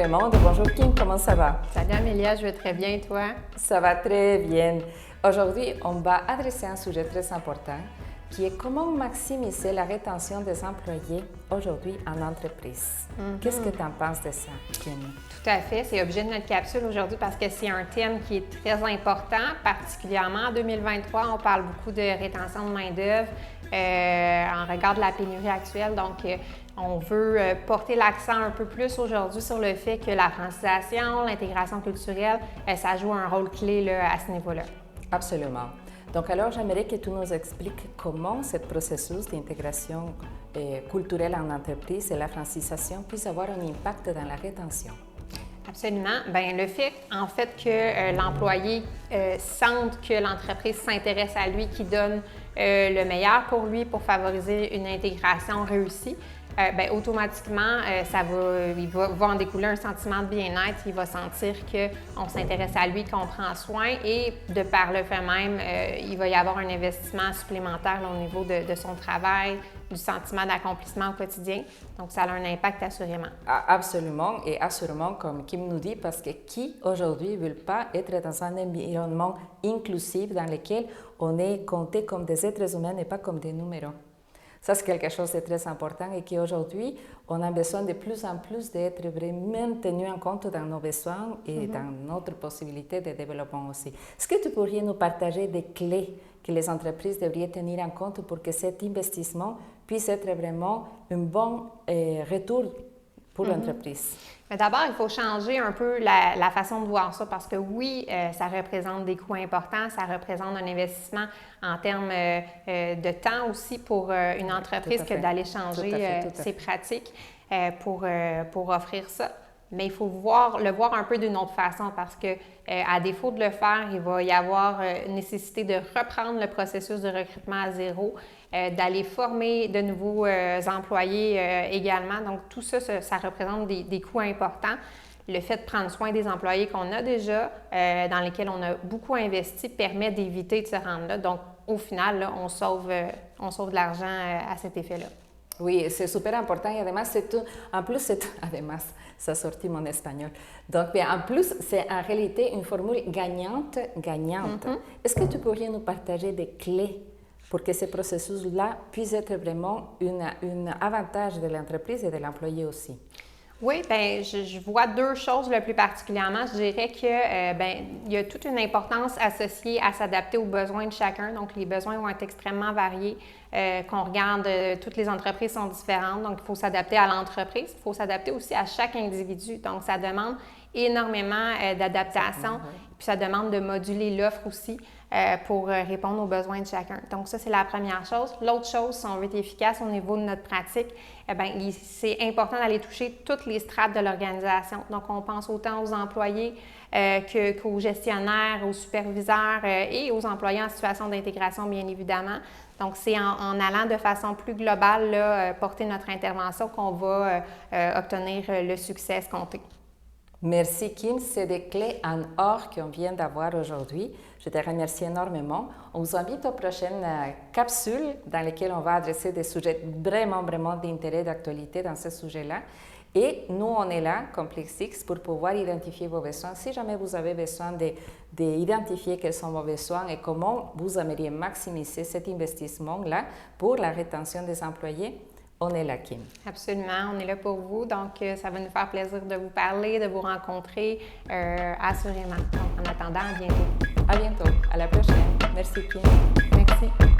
le monde. Bonjour Kim, comment ça va? Salut Amélia, je vais très bien et toi? Ça va très bien. Aujourd'hui, on va adresser un sujet très important qui est comment maximiser la rétention des employés aujourd'hui en entreprise. Qu'est-ce que tu en penses de ça, Kim? Tout à fait, c'est l'objet de notre capsule aujourd'hui parce que c'est un thème qui est très important, particulièrement en 2023. On parle beaucoup de rétention de main-d'œuvre en regard de la pénurie actuelle. Donc, on veut porter l'accent un peu plus aujourd'hui sur le fait que la francisation, l'intégration culturelle, ça joue un rôle clé là, à ce niveau-là. Absolument. Donc alors, j'aimerais que tu nous expliques comment ce processus d'intégration culturelle en entreprise et la francisation puisse avoir un impact dans la rétention. Absolument. Bien, le fait, en fait, que l'employé sente que l'entreprise s'intéresse à lui, qui donne le meilleur pour lui pour favoriser une intégration réussie, bien, automatiquement, il va en découler un sentiment de bien-être. Il va sentir qu'on s'intéresse à lui, qu'on prend soin et de par le fait même, il va y avoir un investissement supplémentaire là, au niveau de son travail, du sentiment d'accomplissement au quotidien. Donc, ça a un impact assurément. Absolument et assurément, comme Kim nous dit, parce que qui aujourd'hui ne veut pas être dans un environnement inclusif dans lequel on est compté comme des êtres humains et pas comme des numéros. Ça, c'est quelque chose de très important et qu'aujourd'hui, on a besoin de plus en plus d'être vraiment tenu en compte dans nos besoins et dans notre possibilité de développement aussi. Est-ce que tu pourrais nous partager des clés que les entreprises devraient tenir en compte pour que cet investissement puisse être vraiment un bon retour pour l'entreprise? Mais d'abord, il faut changer un peu la façon de voir ça parce que oui, ça représente des coûts importants, ça représente un investissement en termes de temps aussi pour une entreprise que d'aller changer ses pratiques pour offrir ça. Mais il faut le voir un peu d'une autre façon parce que, à défaut de le faire, il va y avoir nécessité de reprendre le processus de recrutement à zéro, d'aller former de nouveaux employés également. Donc, tout ça, ça représente des coûts importants. Le fait de prendre soin des employés qu'on a déjà, dans lesquels on a beaucoup investi, permet d'éviter de se rendre là. Donc, au final, là, on sauve de l'argent à cet effet-là. Oui, c'est super important et además, además, ça sortit mon espagnol. Donc, en plus, c'est en réalité une formule gagnante-gagnante. Est-ce que tu pourrais nous partager des clés pour que ce processus-là puisse être vraiment un avantage de l'entreprise et de l'employé aussi? Oui, bien, je vois deux choses le plus particulièrement. Je dirais que il y a toute une importance associée à s'adapter aux besoins de chacun. Donc, les besoins vont être extrêmement variés. Qu'on regarde, toutes les entreprises sont différentes. Donc, il faut s'adapter à l'entreprise. Il faut s'adapter aussi à chaque individu. Donc, ça demande énormément d'adaptation. Puis, ça demande de moduler l'offre aussi pour répondre aux besoins de chacun. Donc, ça, c'est la première chose. L'autre chose, si on veut être efficace au niveau de notre pratique, c'est important d'aller toucher toutes les strates de l'organisation. Donc, on pense autant aux employés qu'aux gestionnaires, aux superviseurs et aux employés en situation d'intégration, bien évidemment. Donc, c'est en allant de façon plus globale, là, porter notre intervention qu'on va obtenir le succès escompté. Merci Kim, c'est des clés en or qu'on vient d'avoir aujourd'hui. Je te remercie énormément. On vous invite aux prochaines capsules dans lesquelles on va adresser des sujets vraiment d'intérêt, d'actualité dans ce sujet-là. Et nous, on est là, Complexix, pour pouvoir identifier vos besoins. Si jamais vous avez besoin d'identifier quels sont vos besoins et comment vous aimeriez maximiser cet investissement-là pour la rétention des employés, on est là, Kim. Absolument, on est là pour vous. Donc, ça va nous faire plaisir de vous parler, de vous rencontrer, assurément. Donc, en attendant, à bientôt. À bientôt. À la prochaine. Merci, Kim. Merci.